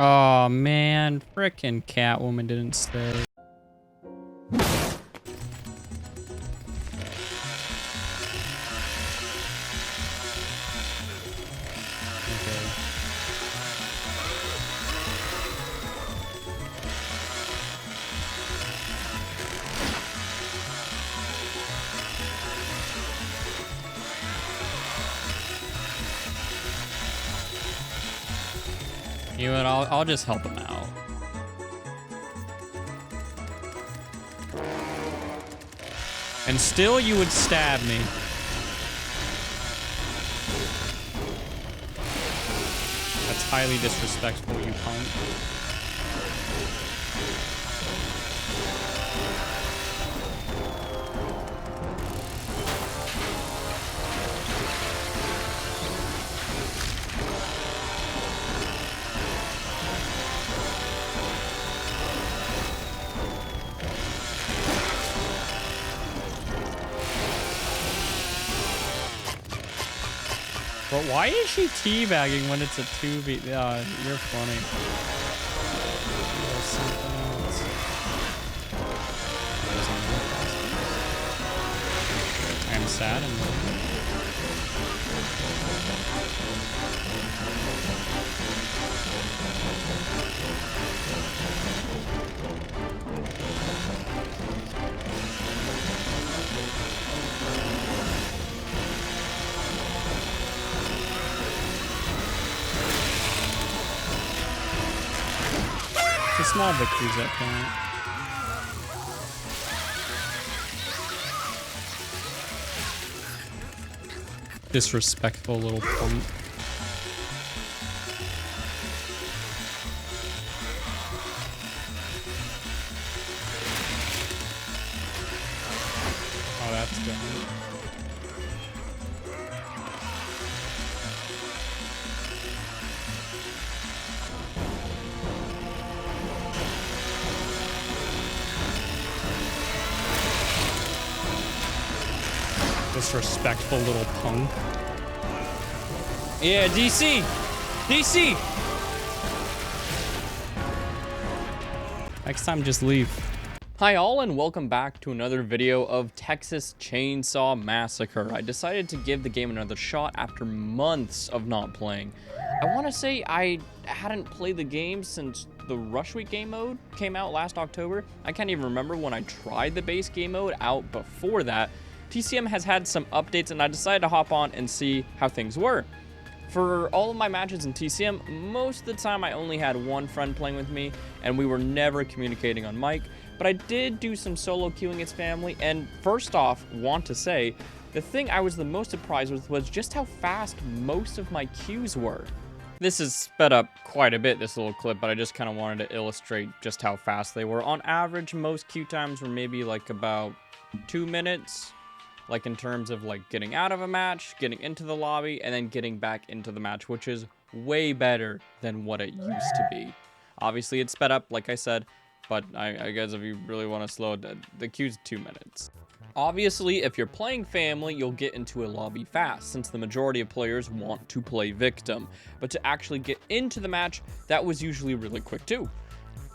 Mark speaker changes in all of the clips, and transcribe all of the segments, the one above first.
Speaker 1: Oh man, frickin' Catwoman didn't stay. You know what? I'll just help him out. And still, you would stab me. That's highly disrespectful, you punk. But why is she teabagging when it's a 2v? You're funny. There's something else. I'm sad and it's small victories that count. Disrespectful little punk. Oh, that's good. Disrespectful little punk. Yeah, DC! DC! Next time, just leave. Hi all, and welcome back to another video of Texas Chainsaw Massacre. I decided to give the game another shot after months of not playing. I want to say I hadn't played the game since the Rush Week game mode came out last October. I can't even remember when I tried the base game mode out before that. TCM has had some updates, and I decided to hop on and see how things were. For all of my matches in TCM, most of the time I only had one friend playing with me, and we were never communicating on mic, but I did do some solo queuing as family, and first off, want to say, the thing I was the most surprised with was just how fast most of my queues were. This is sped up quite a bit, this little clip, but I just kind of wanted to illustrate just how fast they were. On average, most queue times were maybe like about 2 minutes. Like in terms of like getting out of a match, getting into the lobby, and then getting back into the match, which is way better than what it used to be. Obviously, it's sped up, like I said, but I guess if you really want to slow it down, the queue's 2 minutes. Obviously, if you're playing family, you'll get into a lobby fast, since the majority of players want to play victim. But to actually get into the match, that was usually really quick too.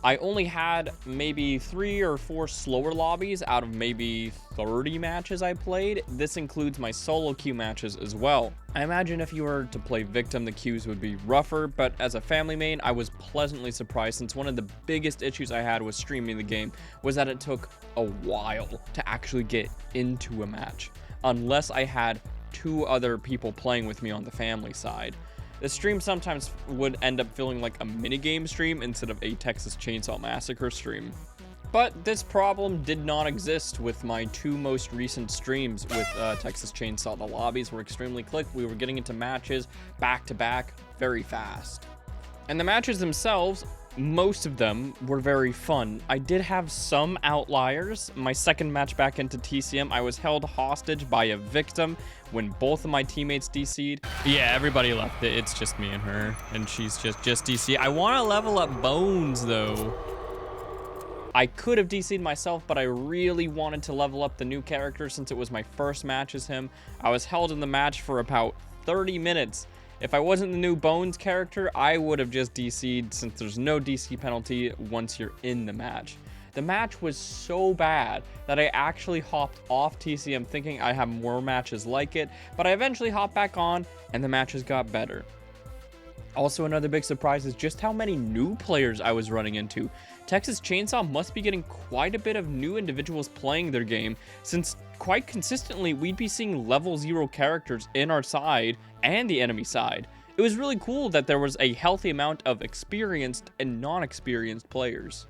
Speaker 1: I only had maybe 3 or 4 slower lobbies out of maybe 30 matches I played. This includes my solo queue matches as well. I imagine if you were to play victim, the queues would be rougher, but as a family main, I was pleasantly surprised, since one of the biggest issues I had with streaming the game was that it took a while to actually get into a match, unless I had 2 other people playing with me on the family side. The stream sometimes would end up feeling like a minigame stream instead of a Texas Chainsaw Massacre stream. But this problem did not exist with my 2 most recent streams with Texas Chainsaw. The lobbies were extremely quick. We were getting into matches back to back very fast. And the matches themselves, most of them were very fun. I did have some outliers. My second match back into TCM, I was held hostage by a victim when both of my teammates DC'd. Yeah, everybody left it. It's just me and her, and she's just DC. I want to level up Bones, though. I could have DC'd myself, but I really wanted to level up the new character since it was my first match as him. I was held in the match for about 30 minutes. If I wasn't the new Bones character, I would have just DC'd since there's no DC penalty once you're in the match. The match was so bad that I actually hopped off TCM thinking I have more matches like it, but I eventually hopped back on and the matches got better. Also, another big surprise is just how many new players I was running into. Texas Chainsaw must be getting quite a bit of new individuals playing their game, since quite consistently we'd be seeing level 0 characters in our side and the enemy side. It was really cool that there was a healthy amount of experienced and non-experienced players.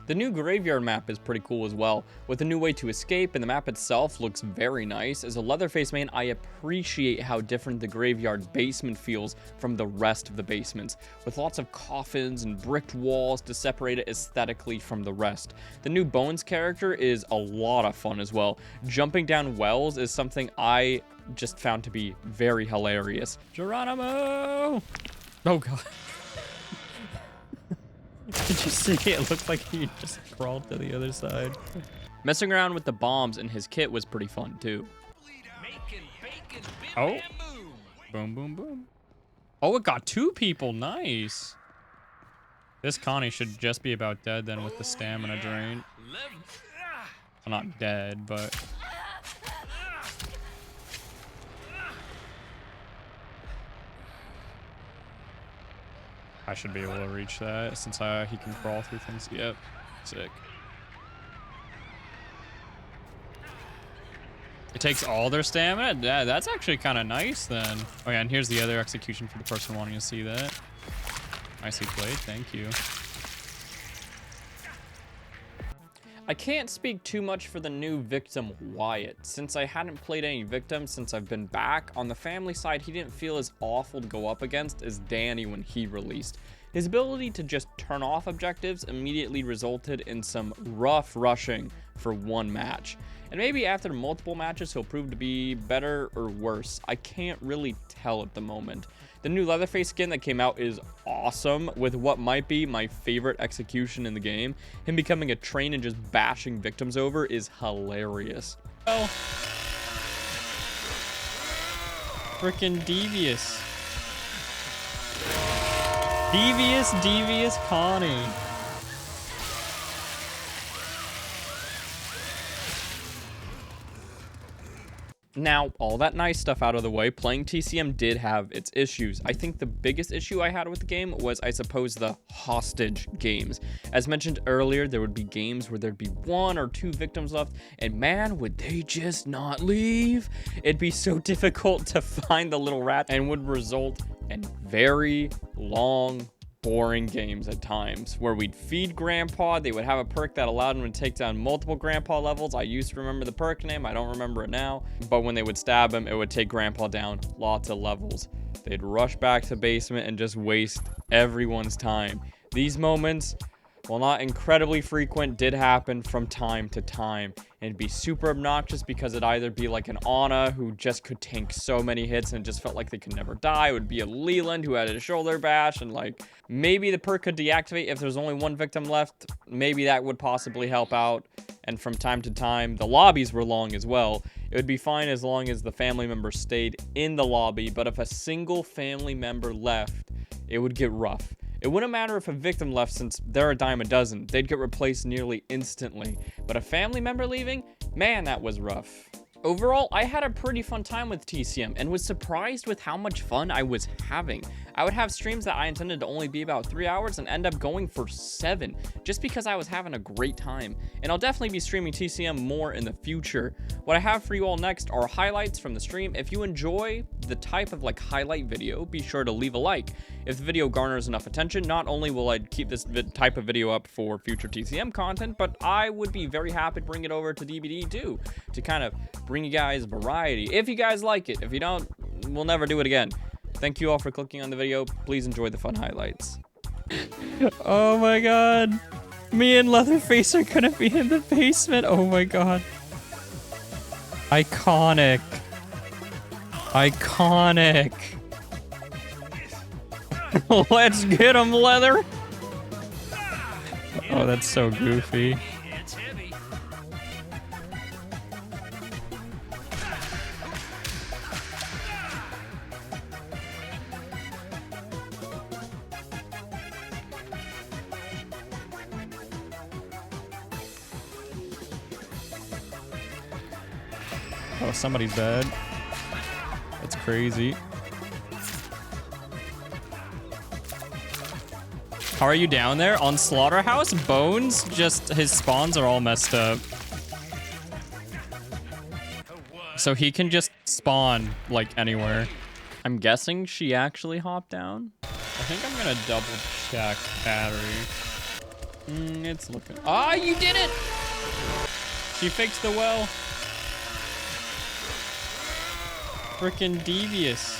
Speaker 1: The new graveyard map is pretty cool as well, with a new way to escape, and the map itself looks very nice. As a Leatherface main, I appreciate how different the graveyard basement feels from the rest of the basements, with lots of coffins and bricked walls to separate it aesthetically from the rest. The new Bones character is a lot of fun as well. Jumping down wells is something I just found to be very hilarious. Geronimo! Oh god. Did you see it? It looked like he just crawled to the other side. Messing around with the bombs in his kit was pretty fun too. Oh. Boom, boom, boom. Oh, it got 2 people. Nice. This Connie should just be about dead then with the stamina drain. Well, not dead, but... I should be able to reach that since he can crawl through things. Yep, sick. It takes all their stamina? Yeah, that's actually kind of nice then. Oh yeah, and here's the other execution for the person wanting to see that. Nicely played, thank you. I can't speak too much for the new victim Wyatt, since I hadn't played any victims since I've been back. On the family side, he didn't feel as awful to go up against as Danny when he released. His ability to just turn off objectives immediately resulted in some rough rushing for one match. And maybe after multiple matches he'll prove to be better or worse. I can't really tell at the moment. The new Leatherface skin that came out is awesome, with what might be my favorite execution in the game. Him becoming a train and just bashing victims over is hilarious. Oh. Frickin' devious. Devious Connie. Now, all that nice stuff out of the way, playing TCM did have its issues. I think the biggest issue I had with the game was, I suppose, the hostage games. As mentioned earlier, there would be games where there'd be 1 or 2 victims left, and man, would they just not leave? It'd be so difficult to find the little rat and would result in very long, boring games at times, where we'd feed Grandpa. They would have a perk that allowed him to take down multiple Grandpa levels. I used to remember the perk name, I don't remember it now, but when they would stab him, it would take Grandpa down lots of levels. They'd rush back to the basement and just waste everyone's time. These moments, while not incredibly frequent, did happen from time to time. And it'd be super obnoxious because it'd either be like an Ana who just could tank so many hits and just felt like they could never die. It would be a Leland who had a shoulder bash, and like maybe the perk could deactivate if there's only 1 victim left. Maybe that would possibly help out. And from time to time, the lobbies were long as well. It would be fine as long as the family member stayed in the lobby, but if a single family member left, it would get rough. It wouldn't matter if a victim left, since they're a dime a dozen. They'd get replaced nearly instantly. But a family member leaving? Man, that was rough. Overall, I had a pretty fun time with TCM and was surprised with how much fun I was having. I would have streams that I intended to only be about 3 hours and end up going for 7, just because I was having a great time. And I'll definitely be streaming TCM more in the future. What I have for you all next are highlights from the stream. If you enjoy the type of like highlight video, be sure to leave a like. If the video garners enough attention, not only will I keep this type of video up for future TCM content, but I would be very happy to bring it over to DBD too, to kind of bring you guys variety. If you guys like it, if you don't, we'll never do it again. Thank you all for clicking on the video. Please enjoy the fun highlights. Oh my god. Me and Leatherface are gonna be in the basement. Oh my god. Iconic. Iconic. Let's get him, Leather. Oh, that's so goofy. Oh, somebody's dead. That's crazy. How are you down there? On Slaughterhouse? Bones? Just his spawns are all messed up. So he can just spawn, like, anywhere. I'm guessing she actually hopped down. I think I'm gonna double check battery. It's looking... Ah, you did it! She fixed the well. Freaking devious.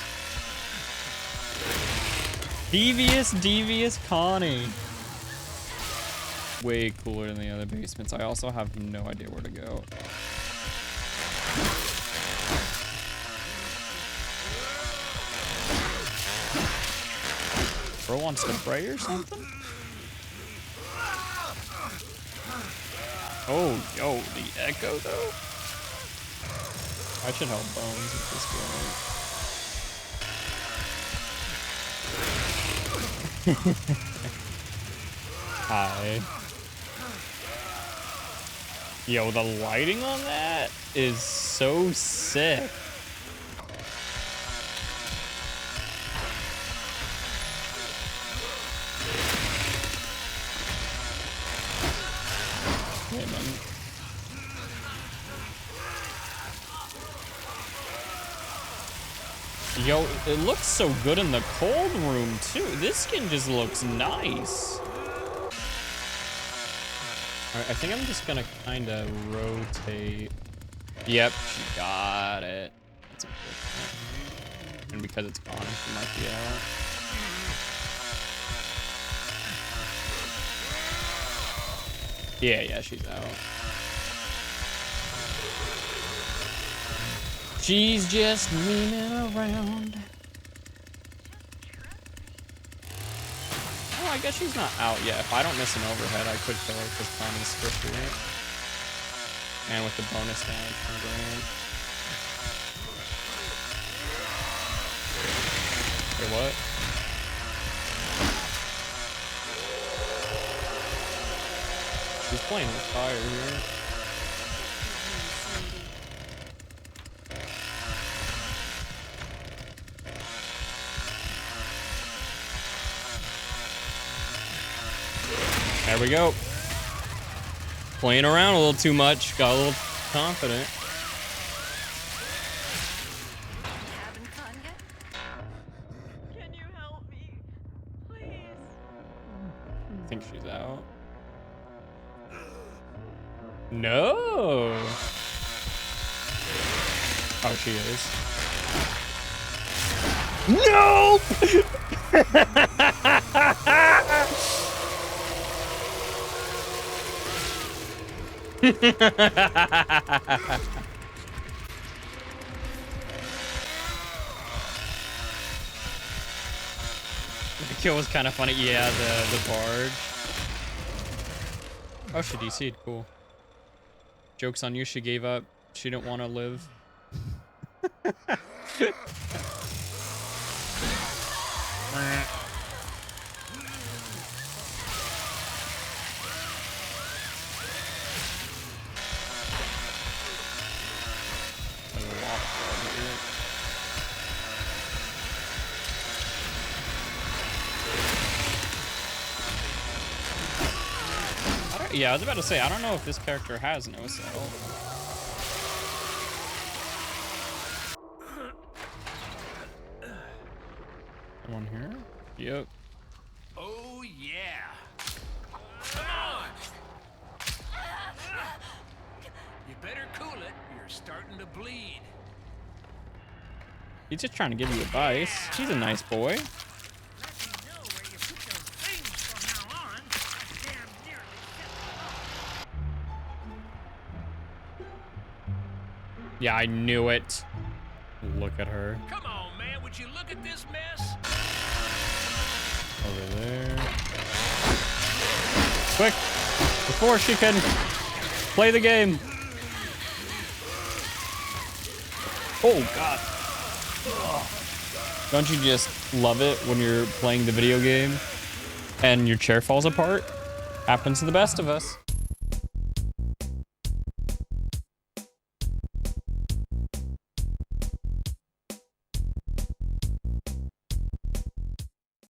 Speaker 1: Devious Connie. Way cooler than the other basements. I also have no idea where to go. Bro wants to pray or something? Oh, yo, the echo though? I should help Bones at this point. Hi. Yo, the lighting on that is so sick. Yo, it looks so good in the cold room, too. This skin just looks nice. All right, I think I'm just gonna kind of rotate. Yep, she got it. That's a good thing. And because it's gone, she might be out. Yeah, she's out. She's just memeing around. Oh, I guess she's not out yet. If I don't miss an overhead, I could kill her because Connie's scripted it. And with the bonus damage from Grand. Wait, what? She's playing with fire here. There we go. Playing around a little too much. Got a little confident.
Speaker 2: Having fun yet? Can you help me? Please.
Speaker 1: I think she's out. No. Oh, she is. Nope. The kill was kind of funny. Yeah, the barge. Oh, she DC'd. Cool. Joke's on you. She gave up. She didn't want to live. Yeah, I was about to say, I don't know if this character has no cell. One here? Yep.
Speaker 3: Oh, yeah. Come on. You better cool it. You're starting to bleed.
Speaker 1: He's just trying to give you advice. He's a nice boy. Yeah, I knew it. Look at her.
Speaker 3: Come on, man. Would you look at this mess?
Speaker 1: Over there. Quick! Before she can play the game. Oh, God. Don't you just love it when you're playing the video game and your chair falls apart? Happens to the best of us.